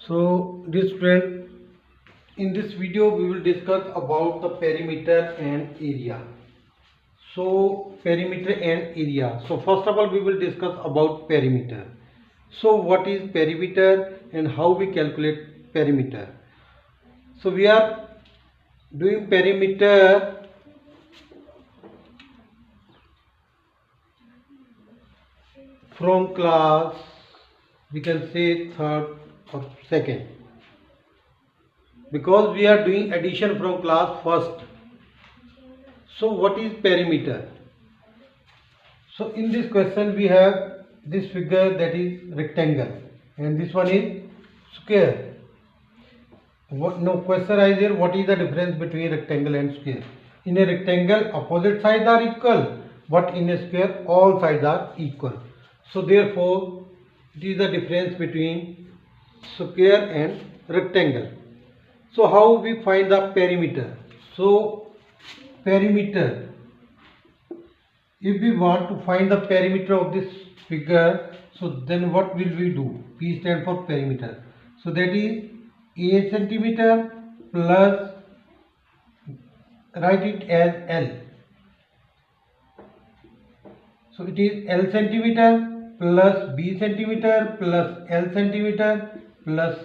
So dear student, in this video we will discuss about the perimeter and area. So perimeter and area. So first of all we will discuss about perimeter. So what is perimeter and how we calculate perimeter? So we are doing perimeter from class, we can say third or second, because we are doing addition from class first. So what is perimeter? So in this question we have this figure, that is rectangle, and this one is square. No question is here, what is the difference between rectangle and square? In a rectangle opposite sides are equal, but in a square all sides are equal. So therefore it is the difference between square and rectangle. So how we find the perimeter? So perimeter, if we want to find the perimeter of this figure, so then what will we do? P stands for perimeter. So that is a centimeter plus, write it as L. So it is L centimeter plus B centimeter plus L centimeter plus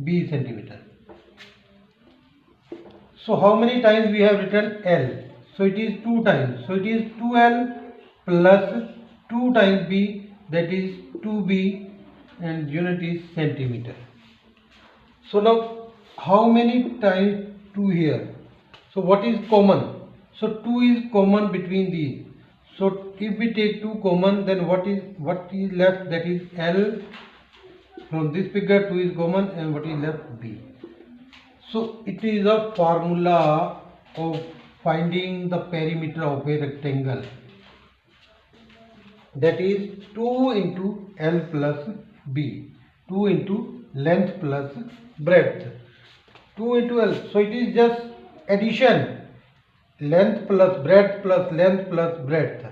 B centimeter. So how many times we have written L? So it is 2 times. So it is 2L plus 2 times B, that is 2B, and unit is centimeter. So now how many times 2 here? So what is common? So 2 is common between these. So if we take 2 common, then what is left? That is L. From this figure 2 is common, and what is left? B. So it is a formula of finding the perimeter of a rectangle, that is 2 into L plus B, 2 into length plus breadth, 2 into L. So it is just addition, length plus breadth plus length plus breadth.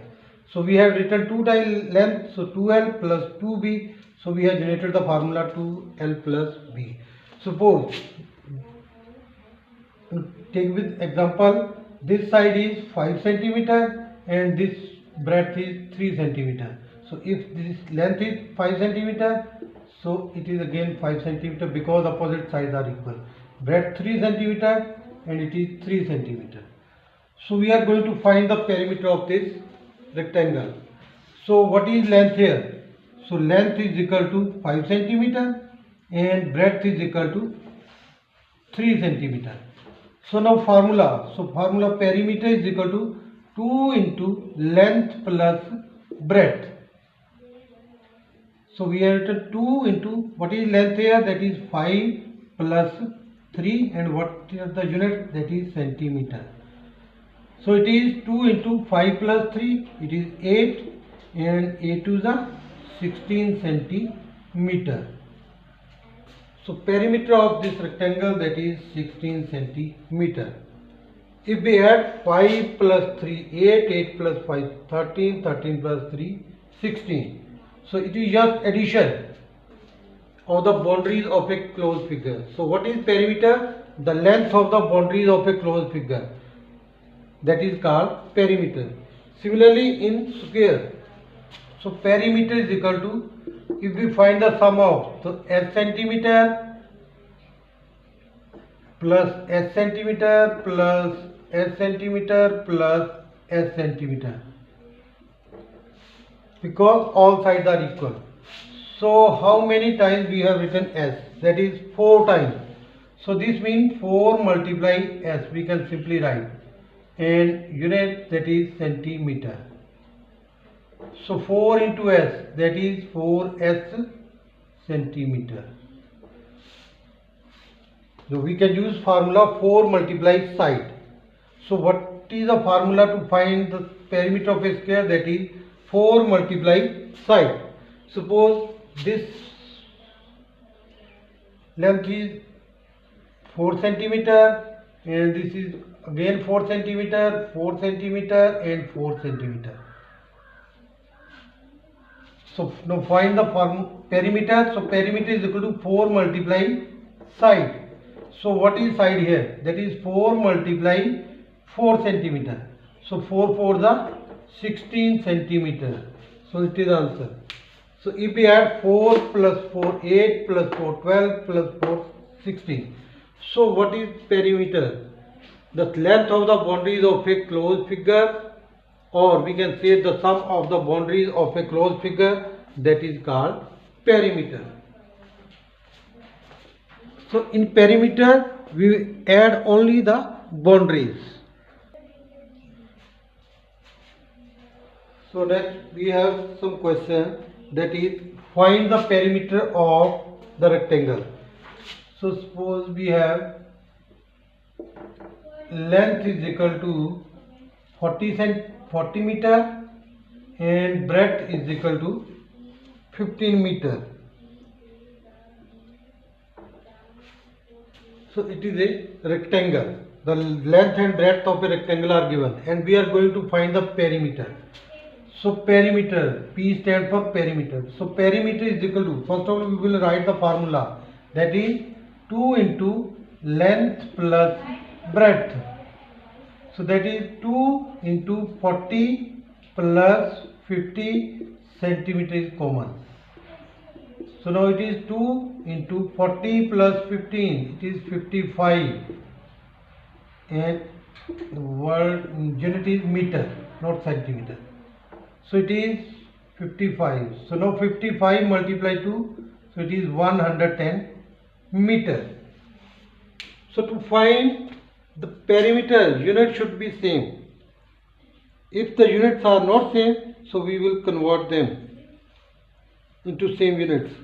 So we have written 2 times length, so 2L plus 2B. So we have generated the formula 2L plus B. Suppose, take with example, this side is 5 centimeter and this breadth is 3 centimeter. So if this length is 5 centimeter, so it is again 5 centimeter, because opposite sides are equal. Breadth 3 centimeter and it is 3 centimeter. So we are going to find the perimeter of this rectangle. So what is length here? So length is equal to 5 centimeter and breadth is equal to 3 centimeter. So now formula. So formula perimeter is equal to 2 into length plus breadth. So we have written 2 into, what is length here? That is 5 plus 3, and what is the unit? That is centimeter. So it is 2 into 5 plus 3, it is 8, and 8 to the 16 centimeter. So perimeter of this rectangle, that is 16 centimeter. If we add 5 plus 3, 8, 8 plus 5, 13, 13 plus 3, 16. So it is just addition of the boundaries of a closed figure. So what is perimeter? The length of the boundaries of a closed figure. That is called perimeter. Similarly in square. So perimeter is equal to, if we find the sum of, so S centimeter plus S centimeter plus S centimeter plus S centimeter, because all sides are equal. So how many times we have written S? That is 4 times. So this means 4 multiply S, we can simply write, and unit, that is centimeter. So 4 into S, that is 4S centimeter. So we can use formula 4 multiply side. So what is the formula to find the perimeter of a square? That is 4 multiply side. Suppose this length is 4 centimeter and this is again 4 centimeter, 4 centimeter and 4 centimeter. So now find the perimeter. So perimeter is equal to 4 multiply side. So what is side here? That is 4 multiply 4 centimeter. So 4 4 the 16 centimeter. So it is answer. So if we add 4 plus 4 8 plus 4 12 plus 4 16. So what is perimeter? The length of the boundaries of a closed figure, or we can say the sum of the boundaries of a closed figure, that is called perimeter. So in perimeter we add only the boundaries. So next we have some question, that is find the perimeter of the rectangle. So suppose we have length is equal to 40 meter and breadth is equal to 15 meter. So it is a rectangle. The length and breadth of a rectangle are given and we are going to find the perimeter. So perimeter, P stands for perimeter. So perimeter is equal to, first of all we will write the formula, that is 2 into length plus breadth. So that is 2 into 40 plus 50 centimeter is common. So now it is 2 into 40 plus 15, it is 55, and the word unit is meter, not centimeter. So it is 55. So now 55 multiply 2, so it is 110 meter. So to find the perimeter, unit should be same. If the units are not same, so we will convert them into same units.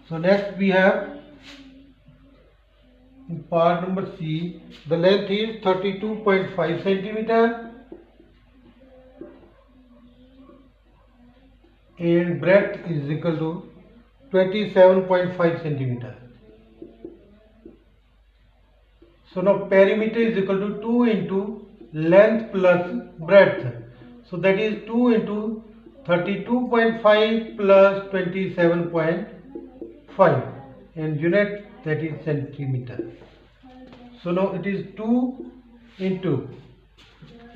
So next we have in part number C, the length is 32.5 centimeter and breadth is equal to 27.5 centimeter. So now perimeter is equal to 2 into length plus breadth. So that is 2 into 32.5 plus 27.5 and unit, that is centimeter. So now it is 2 into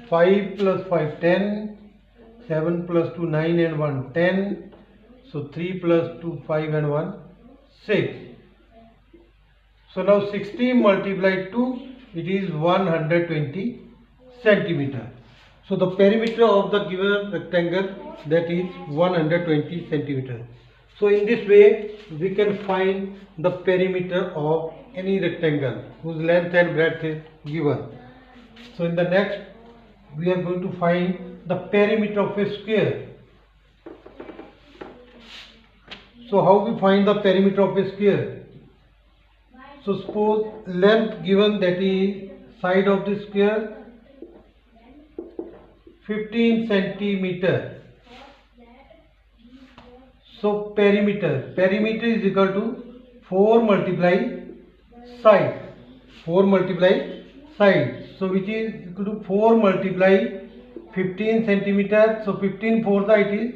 5 plus 5 10, 7 plus 2 9 and 1 10, so 3 plus 2 5 and 1 6. So now 60 multiplied 2, it is 120 centimeter. So the perimeter of the given rectangle, that is 120 centimeter. So in this way we can find the perimeter of any rectangle whose length and breadth is given. So in the next we are going to find the perimeter of a square. So how we find the perimeter of a square? So suppose length given, that is side of the square 15 centimeter. So perimeter is equal to 4 multiply side. 4 multiply side. So which is equal to 4 multiply 15 centimeter. So 15 4 it is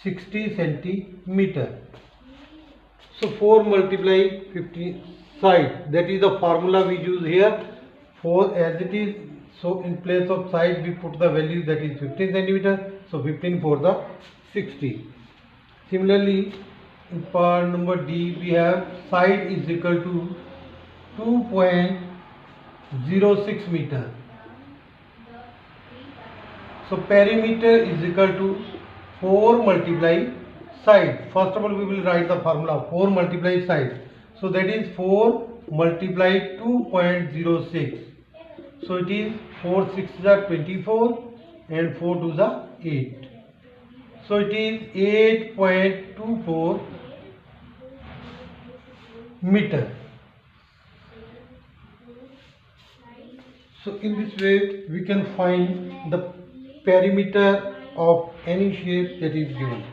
60 centimeter. So 4 multiply 15 side, that is the formula we use here. 4 as it is, so in place of side we put the value, that is 15 centimeter. So 15 4 the 60. Similarly in part number D we have side is equal to 2.06 meter. So perimeter is equal to 4 multiply side. First of all we will write the formula 4 multiply side. So that is 4 multiply 2.06. So it is 4 6 is 24 and 4 2 is 8. So it is 8.24 meter. So in this way we can find the perimeter of any shape that is given.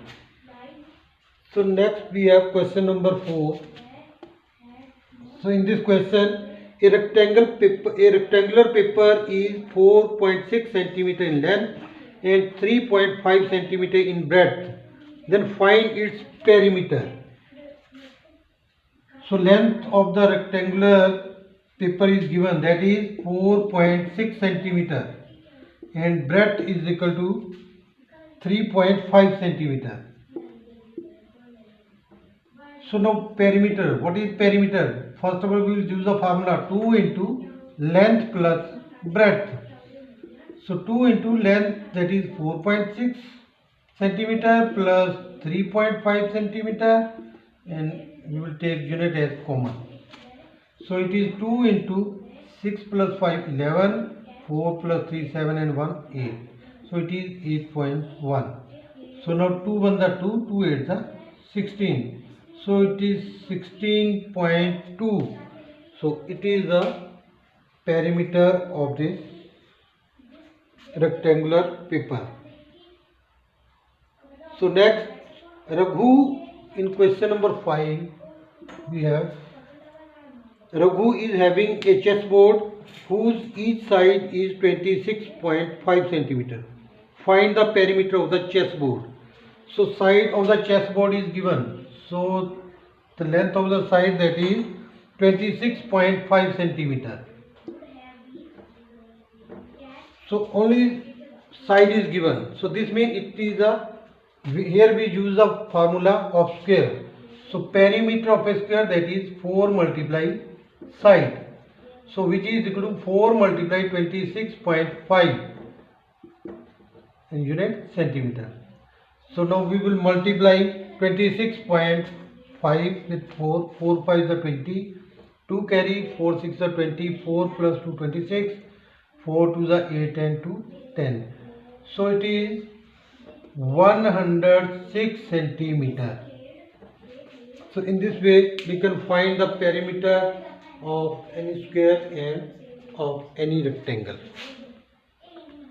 So next we have question number 4. So in this question, a rectangular paper is 4.6 centimeter in length and 3.5 centimeter in breadth. Then find its perimeter. So length of the rectangular paper is given, that is 4.6 centimeter, and breadth is equal to 3.5 centimeter. So now perimeter, what is perimeter? First of all, we will use the formula 2 into length plus breadth. So 2 into length, that is 4.6 centimeter plus 3.5 centimeter, and we will take unit as common. So it is 2 into 6 plus 5 11, 4 plus 3 7 and 1 8. So it is 8.1. So now 2 1 the 2, 2 8 the 16. So it is 16.2. So it is the perimeter of this rectangular paper. So next, Raghu, in question number 5, we have Raghu is having a chessboard whose each side is 26.5 centimeter. Find the perimeter of the chessboard. So side of the chessboard is given. So the length of the side, that is 26.5 centimeter. So only side is given. So this means it is a, here we use the formula of square. So perimeter of a square, that is 4 multiply side. So which is equal to 4 multiply 26.5 in unit centimeter. So now we will multiply 26.5 with 4. 4 5 is the 20. 2 carry, 4 6 is the 20. 4 plus 2 26. 4 2 is the 8 and 2 10. So it is 106 centimeter. So in this way we can find the perimeter of any square and of any rectangle.